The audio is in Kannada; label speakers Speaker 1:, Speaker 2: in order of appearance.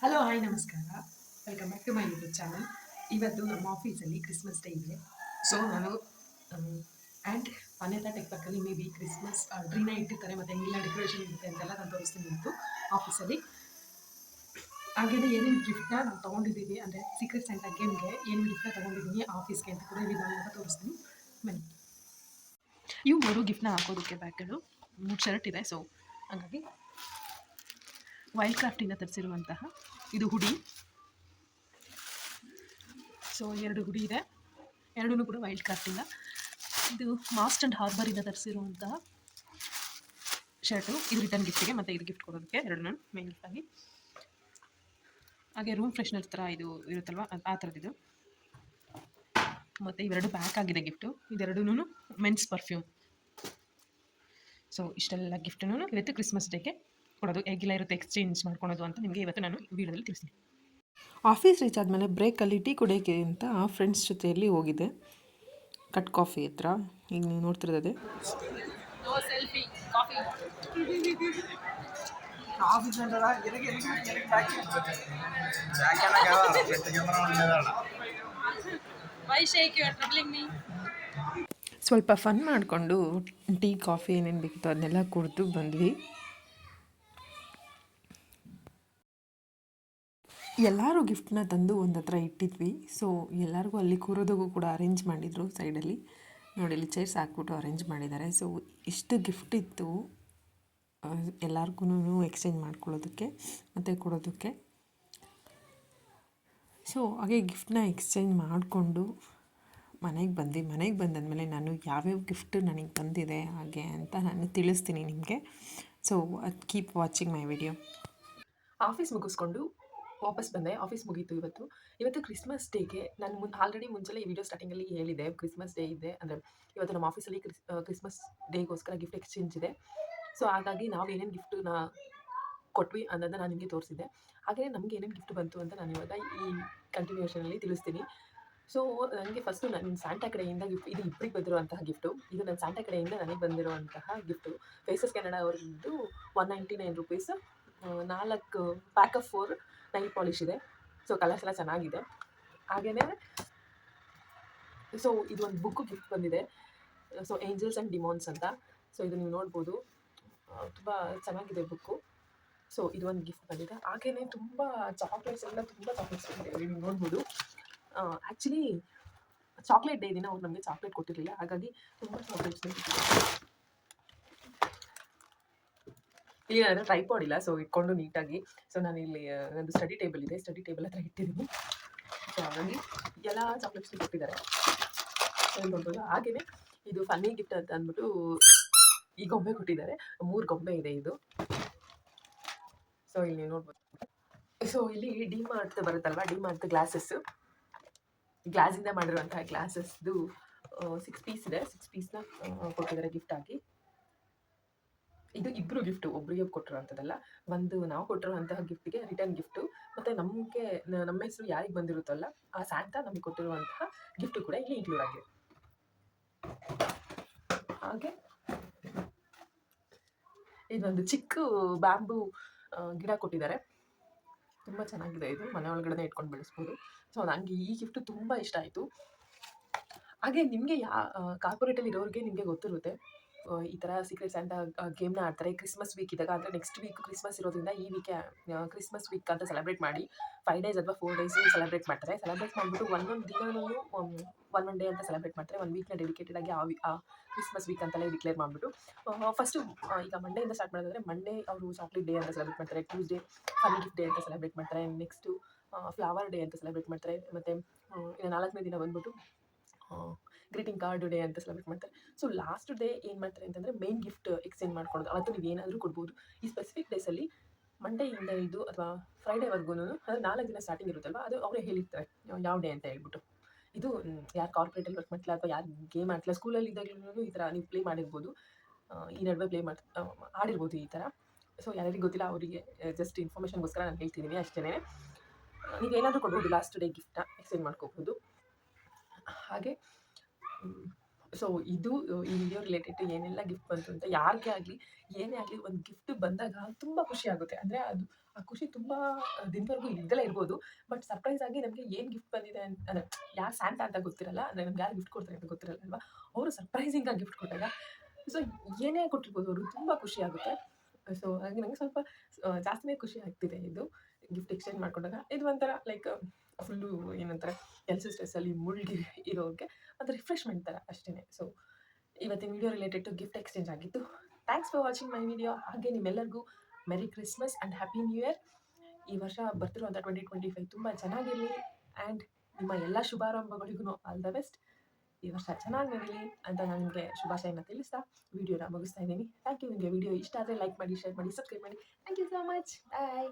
Speaker 1: ಹಲೋ ಹಾಯ್ ನಮಸ್ಕಾರ. Welcome back to my YouTube channel. ಇವತ್ತು ನಮ್ಮ ಆಫೀಸಲ್ಲಿ ಕ್ರಿಸ್ಮಸ್ ಡೇ ಇದೆ. ಸೊ ನಾನು ಆ್ಯಂಡ್ ಅನೇತಾ ಟೆಕ್ ಪಕ್ಕಲ್ಲಿ ಮೇ ಬಿ ಕ್ರಿಸ್ಮಸ್ ಟ್ರೀನ ಇಟ್ಟಿರ್ತಾರೆ ಮತ್ತು ಹೆಂಗೆಲ್ಲ ಡೆಕೋರೇಷನ್ ಇರುತ್ತೆ ಅಂತೆಲ್ಲ ನಾನು ತೋರಿಸ್ತೀನಿ ಇವತ್ತು ಆಫೀಸಲ್ಲಿ. ಹಾಗೆಯೇ ಏನೇನು ಗಿಫ್ಟ್ನ ನಾವು ತೊಗೊಂಡಿದ್ದೀವಿ ಅಂದರೆ ಸೀಕ್ರೆಟ್ ಸ್ಯಾಂಟಾ ಗೇಮ್ಗೆ ಏನೇನು ಗಿಫ್ಟ್ನ ತೊಗೊಂಡಿದ್ದೀನಿ ಆಫೀಸ್ಗೆ ಅಂತ ಕೂಡ ಇಲ್ಲಿ ನಾನು ತೋರಿಸ್ತೀನಿ. ಬನ್ನಿ. ಇವು 3 ಗಿಫ್ಟ್ನ ಹಾಕೋದಕ್ಕೆ ಬ್ಯಾಗ್ಗಳು 3 ಶರ್ಟ್ ಇದೆ. ಸೊ ಹಾಗಾಗಿ ವೈಲ್ಡ್ ಕ್ರಾಫ್ಟಿಂದ ತರಿಸಿರುವಂತಹ ಇದು ಹುಡಿ. ಸೊ 2 ಹುಡಿ ಇದೆ, ಎರಡೂ ಕೂಡ ವೈಲ್ಡ್ ಕ್ರಾಫ್ಟಿಂದ. ಇದು ಮಾಸ್ಟ್ ಆ್ಯಂಡ್ ಹಾರ್ಬರಿಂದ ತರಿಸಿರುವಂತಹ ಶರ್ಟು. ಇದು ರಿಟರ್ನ್ ಗಿಫ್ಟಿಗೆ ಮತ್ತು ಇದು ಗಿಫ್ಟ್ ಕೊಡೋದಕ್ಕೆ ಎರಡೂ ಮೇನ್ ಗಿಫ್ಟಾಗಿ. ಹಾಗೆ ರೂಮ್ ಫ್ರೆಶ್ನರ್ ಥರ ಇದು ಇರುತ್ತಲ್ವ ಆ ಥರದ್ದು. ಮತ್ತು ಇವೆರಡು ಪ್ಯಾಕ್ ಆಗಿದೆ ಗಿಫ್ಟು. ಇದೆರಡೂ ಮೆನ್ಸ್ ಪರ್ಫ್ಯೂಮ್. ಸೊ ಇಷ್ಟೆಲ್ಲ ಗಿಫ್ಟನ್ನು ಇವತ್ತು ಕ್ರಿಸ್ಮಸ್ ಡೇಗೆ ಕೊಡೋದು, ಹೇಗೆಲ್ಲ ಇರುತ್ತೆ ಎಕ್ಸ್ಚೇಂಜ್ ಮಾಡ್ಕೊಳೋದು ಅಂತ ನಿಮಗೆ ಇವತ್ತು ನಾನು ವಿಡಿಯೋದಲ್ಲಿ ತಿಳಿಸ್ತೀನಿ.
Speaker 2: ಆಫೀಸ್ ರೀಚ್ ಆದಮೇಲೆ ಬ್ರೇಕಲ್ಲಿ ಟೀ ಕುಡಿಯೋಕ್ಕೆ ಅಂತ ಫ್ರೆಂಡ್ಸ್ ಜೊತೆಯಲ್ಲಿ ಹೋಗಿದ್ದೆ ಕಟ್ ಕಾಫಿ ಹತ್ರ. ಈಗ ನೀವು ನೋಡ್ತಿರೋದೇ ಸ್ವಲ್ಪ ಫನ್ ಮಾಡಿಕೊಂಡು ಟೀ ಕಾಫಿ ಏನೇನು ಬೇಕಿತ್ತು ಅದನ್ನೆಲ್ಲ ಕುಡಿದು ಬಂದ್ವಿ. ಎಲ್ಲರೂ ಗಿಫ್ಟನ್ನ ತಂದು ಒಂದು ಹತ್ರ ಇಟ್ಟಿದ್ವಿ. ಸೊ ಎಲ್ಲರಿಗೂ ಅಲ್ಲಿ ಕೂರೋದಕ್ಕೂ ಕೂಡ ಅರೇಂಜ್ ಮಾಡಿದರು ಸೈಡಲ್ಲಿ. ನೋಡಿ ಇಲ್ಲಿ ಚೇರ್ಸ್ ಹಾಕ್ಬಿಟ್ಟು ಅರೇಂಜ್ ಮಾಡಿದ್ದಾರೆ. ಸೊ ಇಷ್ಟು ಗಿಫ್ಟ್ ಇತ್ತು ಎಲ್ಲರಿಗೂ ಎಕ್ಸ್ಚೇಂಜ್ ಮಾಡ್ಕೊಳ್ಳೋದಕ್ಕೆ ಮತ್ತು ಕೊಡೋದಕ್ಕೆ. ಸೊ ಹಾಗೆ ಗಿಫ್ಟನ್ನ ಎಕ್ಸ್ಚೇಂಜ್ ಮಾಡಿಕೊಂಡು ಮನೆಗೆ ಬಂದಾದಮೇಲೆ ನಾನು ಯಾವ್ಯಾವ ಗಿಫ್ಟ್ ನನಗೆ ಬಂದಿದೆ ಹಾಗೆ ಅಂತ ನಾನು ತಿಳಿಸ್ತೀನಿ ನಿಮಗೆ. So keep watching my video.
Speaker 1: Office ಮುಗಿಸ್ಕೊಂಡು ವಾಪಸ್ ಬಂದೆ. ಆಫೀಸ್ ಮುಗೀತು ಇವತ್ತು ಕ್ರಿಸ್ಮಸ್ ಡೇಗೆ ನಾನು ಆಲ್ರೆಡಿ ಮುಂಚೆಲ್ಲ ಈ ವಿಡಿಯೋ ಸ್ಟಾರ್ಟಿಂಗಲ್ಲಿ ಹೇಳಿದೆ ಕ್ರಿಸ್ಮಸ್ ಡೇ ಇದೆ ಅಂದರೆ ಇವತ್ತು ನಮ್ಮ ಆಫೀಸಲ್ಲಿ ಕ್ರಿಸ್ಮಸ್ ಡೇಗೋಸ್ಕರ ಗಿಫ್ಟ್ ಎಕ್ಸ್ಚೇಂಜ್ ಇದೆ. ಸೊ ಹಾಗಾಗಿ ನಾವು ಏನೇನು ಗಿಫ್ಟನ್ನ ಕೊಟ್ವಿ ಅನ್ನೋದನ್ನ ನಾನು ನಿಮಗೆ ತೋರಿಸಿದ್ದೆ. ಹಾಗೆಯೇ ನಮಗೆ ಏನೇನು ಗಿಫ್ಟ್ ಬಂತು ಅಂತ ನಾನು ಇವಾಗ ಈ ಕಂಟಿನ್ಯೂಷನಲ್ಲಿ ತಿಳಿಸ್ತೀನಿ. ಸೊ ನನಗೆ ಫಸ್ಟು ನನ್ನ ಸ್ಯಾಂಟಾ ಕಡೆಯಿಂದ ಗಿಫ್ಟ್, ಇದು ಇಬ್ಬರಿಗೆ ಬಂದಿರುವಂತಹ ಗಿಫ್ಟು. ಇದು ನನ್ನ ಸ್ಯಾಂಟಾ ಕಡೆಯಿಂದ ನನಗೆ ಬಂದಿರುವಂತಹ ಗಿಫ್ಟು. ಫೇಸಸ್ ಕೆನಡಾ ಅವ್ರದ್ದು $199. 4 ಪ್ಯಾಕ್ ಆಫ್ 4 ನೈಲ್ ಪಾಲಿಶ್ ಇದೆ. ಸೊ ಕಲರ್ಸ್ ಎಲ್ಲ ಚೆನ್ನಾಗಿದೆ. ಹಾಗೆಯೇ ಸೊ ಇದು ಒಂದು ಬುಕ್ಕು ಗಿಫ್ಟ್ ಬಂದಿದೆ. ಸೊ ಏಂಜಲ್ಸ್ ಆ್ಯಂಡ್ ಡಿಮಾನ್ಸ್ ಅಂತ. ಸೊ ಇದು ನೀವು ನೋಡ್ಬೋದು, ತುಂಬ ಚೆನ್ನಾಗಿದೆ ಬುಕ್ಕು. ಸೊ ಇದು ಒಂದು ಗಿಫ್ಟ್ ಬಂದಿದೆ. ಹಾಗೆಯೇ ತುಂಬ ಚಾಕ್ಲೇಟ್ಸ್ ಬಂದಿದೆ, ನೀವು ನೋಡ್ಬೋದು. ಆ್ಯಕ್ಚುಲಿ ಚಾಕ್ಲೇಟ್ ಡೇ ದಿನ ಅವ್ರು ನಮಗೆ ಚಾಕ್ಲೇಟ್ ಕೊಟ್ಟಿರಲಿಲ್ಲ, ಹಾಗಾಗಿ ತುಂಬ ಚಾಕ್ಲೇಟ್ಸ್ ಇಲ್ಲಿ ನನ್ನ ಹತ್ರ ಟ್ರೈಪಾಡ್ ಇಲ್ಲ. ಸೊ ಇಟ್ಕೊಂಡು ನೀಟಾಗಿ, ಸೊ ನಾನು ಇಲ್ಲಿ ನಂದು ಸ್ಟಡಿ ಟೇಬಲ್ ಇದೆ, ಸ್ಟಡಿ ಟೇಬಲ್ ಹತ್ರ ಇಟ್ಟಿದ್ದೀನಿ. ಸೊ ಹಾಗಾಗಿ ಎಲ್ಲ ಚಾಕ್ಲೇಟ್ಸ್ನ ಕೊಟ್ಟಿದ್ದಾರೆ ನೋಡ್ಬೋದು. ಹಾಗೆಯೇ ಇದು ಫನ್ನಿ ಗಿಫ್ಟ್ ಅಂತ ಅಂದ್ಬಿಟ್ಟು ಈ ಗೊಂಬೆ ಕೊಟ್ಟಿದ್ದಾರೆ. 3 ಗೊಂಬೆ ಇದೆ ಇದು. ಸೊ ಇಲ್ಲಿ ನೀವು ನೋಡ್ಬೋದು. ಸೊ ಇಲ್ಲಿ ಡಿ ಮಾರ್ಟ್ ಬರುತ್ತಲ್ವ, ಡಿ ಮಾರ್ಟ್ ಗ್ಲಾಸಿಂದ ಮಾಡಿರುವಂತಹ ಗ್ಲಾಸಸ್ದು 6 ಪೀಸ್ ಇದೆ. 6 ಪೀಸ್ನ ಕೊಟ್ಟಿದ್ದಾರೆ ಗಿಫ್ಟ್ ಆಗಿ. ಇದು ಇಬ್ಬರು ಗಿಫ್ಟು, ಒಬ್ಬರಿಗೆ ಕೊಟ್ಟಿರುವಂಥದ್ದಲ್ಲ. ಒಂದು ನಾವು ಕೊಟ್ಟಿರುವಂತಹ ಗಿಫ್ಟಿಗೆ ರಿಟರ್ನ್ ಗಿಫ್ಟು, ಮತ್ತು ನಮಗೆ ನಮ್ಮ ಹೆಸರು ಯಾರಿಗೆ ಬಂದಿರುತ್ತಲ್ಲ ಆ ಸ್ಯಾಂಟಾ ನಮಗೆ ಕೊಟ್ಟಿರುವಂತಹ ಗಿಫ್ಟು ಕೂಡ ಇಲ್ಲಿ ಇನ್ಕ್ಲೂಡ್ ಆಗಿದೆ. ಹಾಗೆ ಇದೊಂದು ಚಿಕ್ಕ ಬ್ಯಾಂಬೂ ಗಿಡ ಕೊಟ್ಟಿದ್ದಾರೆ. ತುಂಬ ಚೆನ್ನಾಗಿದೆ, ಇದು ಮನೆ ಒಳಗಡೆ ಇಟ್ಕೊಂಡು ಬೆಳೆಸ್ಬೋದು. ಸೊ ನನಗೆ ಈ ಗಿಫ್ಟು ತುಂಬ ಇಷ್ಟ ಆಯಿತು. ಹಾಗೆ ನಿಮಗೆ ಕಾರ್ಪೊರೇಟಲ್ಲಿ ಇರೋರಿಗೆ ನಿಮಗೆ ಗೊತ್ತಿರುತ್ತೆ ಈ ಥರ ಸೀಕ್ರೆಟ್ ಸ್ಯಾಂಟಾ ಗೇಮ್ನ ಆಡ್ತಾರೆ. ಕ್ರಿಸ್ಮಸ್ ವೀಕ್ ಇದ್ದಾಗ, ಅಂದರೆ ನೆಕ್ಸ್ಟ್ ವೀಕ್ ಕ್ರಿಸ್ಮಸ್ ಇರೋದ್ರಿಂದ ಈ ವೀಕೆ ಕ್ರಿಸ್ಮಸ್ ವೀಕ್ ಅಂತ ಸೆಲೆಬ್ರೇಟ್ ಮಾಡಿ 5 ಡೇಸ್ ಅಥವಾ 4 ಡೇಸ್ ಸೆಲೆಬ್ರೇಟ್ ಮಾಡ್ತಾರೆ. ಸೆಲೆಬ್ರೇಟ್ ಮಾಡಿಬಿಟ್ಟು ಒಂದೊಂದು ದಿನನೂ ಒಂದೊಂದು ಡೇ ಅಂತ ಸೆಲೆಬ್ರೇಟ್ ಮಾಡ್ತಾರೆ. 1 ವೀಕ್ನ ಡೆಡಿಕೇಟೆಡ್ ಆಗಿ ಆ ಕ್ರಿಸ್ಮಸ್ ವೀಕ್ ಅಂತಲೇ ಡಿಕ್ಲೇರ್ ಮಾಡಿಬಿಟ್ಟು ಫಸ್ಟು ಈಗ ಮಂಡೆಯಿಂದ ಸ್ಟಾರ್ಟ್ ಮಾಡೋದಾದರೆ ಮಂಡೇ ಅವರು ಚಾಕ್ಲೇಟ್ ಡೇ ಅಂತ ಸೆಲೆಬ್ರೇಟ್ ಮಾಡ್ತಾರೆ. ಟ್ಯೂಸ್ಡೇ ಫನ್ನಿ ಗಿಫ್ಟ್ ಡೇ ಅಂತ ಸೆಲೆಬ್ರೇಟ್ ಮಾಡ್ತಾರೆ. ನೆಕ್ಸ್ಟು ಫ್ಲವರ್ ಡೇ ಅಂತ ಸೆಲೆಬ್ರೇಟ್ ಮಾಡ್ತಾರೆ. ಮತ್ತು 4ನೇ ದಿನ ಬಂದ್ಬಿಟ್ಟು ಗ್ರೀಟಿಂಗ್ ಕಾರ್ಡ್ ಡೇ ಅಂತ ಸೆಲೆಬ್ರೇಟ್ ಮಾಡ್ತಾರೆ. ಸೊ ಲಾಸ್ಟ್ ಡೇ ಏನು ಮಾಡ್ತಾರೆ ಅಂತಂದರೆ ಮೇನ್ ಗಿಫ್ಟ್ ಎಕ್ಸ್ಚೇಂಜ್ ಮಾಡ್ಕೊಳ್ಳೋದು. ಅವತ್ತು ನೀವು ಏನಾದರೂ ಕೊಡ್ಬೋದು. ಈ ಸ್ಪೆಸಿಫಿಕ್ ಡೇಸಲ್ಲಿ ಮಂಡೆಯಿಂದ ಹಿಡಿದು ಅಥವಾ ಫ್ರೈಡೇವರೆಗೂ, ಅಂದರೆ 4 ದಿನ ಸ್ಟಾರ್ಟಿಂಗ್ ಇರುತ್ತಲ್ವ, ಅದು ಅವರೇ ಹೇಳಿರ್ತಾರೆ ಯಾವ ಡೇ ಅಂತ ಹೇಳ್ಬಿಟ್ಟು. ಇದು ಯಾರು ಕಾರ್ಪೊರೇಟಲ್ಲಿ ವರ್ಕ್ ಮಾಡ್ತಿಲ್ಲ ಅಥವಾ ಯಾರು ಗೇಮ್ ಆಡ್ತಿಲ್ಲ, ಸ್ಕೂಲಲ್ಲಿ ಇದ್ದಾಗಲೂ ಈ ಥರ ನೀವು ಪ್ಲೇ ಮಾಡಿರ್ಬೋದು. ಈ ನಡುವೆ ಆಡಿರ್ಬೋದು ಈ ಥರ. ಸೊ ಯಾರಿಗೆ ಗೊತ್ತಿಲ್ಲ ಅವರಿಗೆ ಜಸ್ಟ್ ಇನ್ಫಾರ್ಮೇಷನ್ಗೋಸ್ಕರ ನಾನು ಹೇಳ್ತಿದ್ದೀನಿ ಅಷ್ಟೇ. ನೀವೇನಾದರೂ ಕೊಡ್ಬೋದು, ಲಾಸ್ಟ್ ಡೇ ಗಿಫ್ಟನ್ನ ಎಕ್ಸ್ಚೇಂಜ್ ಮಾಡ್ಕೋಬೋದು. ಹಾಗೆ ಸೊ ಇದು ಈ ವಿಡಿಯೋ ರಿಲೇಟೆಡ್ ಏನೆಲ್ಲ ಗಿಫ್ಟ್ ಬಂತು ಅಂತ ಯಾರಿಗೇ ಆಗಲಿ ಏನೇ ಆಗಲಿ ಒಂದು ಗಿಫ್ಟ್ ಬಂದಾಗ ತುಂಬ ಖುಷಿ ಆಗುತ್ತೆ. ಅಂದರೆ ಅದು ಆ ಖುಷಿ ತುಂಬ ದಿನದವರೆಗೂ ಇಲ್ದಲೇ ಇರ್ಬೋದು. ಬಟ್ ಸರ್ಪ್ರೈಸ್ ಆಗಿ ನಮಗೆ ಏನು ಗಿಫ್ಟ್ ಬಂದಿದೆ ಅಂತ ಅಂದರೆ ಯಾರು ಸ್ಯಾಂಟಾ ಅಂತ ಗೊತ್ತಿರಲ್ಲ, ಅಂದರೆ ನಮ್ಗೆ ಯಾರು ಗಿಫ್ಟ್ ಕೊಡ್ತಾರೆ ಅಂತ ಗೊತ್ತಿರಲ್ಲ ಅಲ್ವಾ. ಅವರು ಸರ್ಪ್ರೈಸಿಂಗ್ ಆಗಿ ಗಿಫ್ಟ್ ಕೊಟ್ಟಾಗ ಸೊ ಏನೇ ಕೊಟ್ಟಿರ್ಬೋದು ಅವರು ತುಂಬ ಖುಷಿ ಆಗುತ್ತೆ. ಸೊ ಹಾಗೆ ನಂಗೆ ಸ್ವಲ್ಪ ಜಾಸ್ತಿನೇ ಖುಷಿ ಆಗ್ತಿದೆ ಇದು ಗಿಫ್ಟ್ ಎಕ್ಸ್ಚೇಂಜ್ ಮಾಡ್ಕೊಂಡಾಗ. ಇದು ಒಂಥರ ಲೈಕ್ ಫುಲ್ಲು ಏನಂತಾರೆ ಕೆಲಸ ಸ್ಟ್ರೆಸ್ಸಲ್ಲಿ ಮುಳುಗಿ ಇರೋರಿಗೆ ಅದು ರಿಫ್ರೆಶ್ಮೆಂಟ್ ಥರ ಅಷ್ಟೇ. ಸೊ ಇವತ್ತಿನ video related to gift exchange ಆಗಿತ್ತು. Thanks for watching my video. ಹಾಗೆ ನಿಮ್ಮೆಲ್ಲರಿಗೂ merry Christmas and happy new year. ಈ ವರ್ಷ ಬರ್ತಿರುವಂಥ 2025 ತುಂಬ ಚೆನ್ನಾಗಿರಲಿ ಆ್ಯಂಡ್ ನಿಮ್ಮ ಎಲ್ಲ ಶುಭಾರಂಭಗಳಿಗೂ ಆಲ್ ದ ಬೆಸ್ಟ್. ಈ ವರ್ಷ ಚೆನ್ನಾಗಿ ನಡೀಲಿ ಅಂತ ನಾನು ನಿಮಗೆ ಶುಭಾಶಯನ ತಿಳಿಸ್ತಾ ವಿಡಿಯೋನ ಮುಗಿಸ್ತಾ ಇದ್ದೀನಿ. Thank you. ನಿಮಗೆ ವಿಡಿಯೋ ಇಷ್ಟ ಆದರೆ ಲೈಕ್ ಮಾಡಿ, ಶೇರ್ ಮಾಡಿ, ಸಬ್ಸ್ಕ್ರೈಬ್ ಮಾಡಿ. Thank you so much. Bye.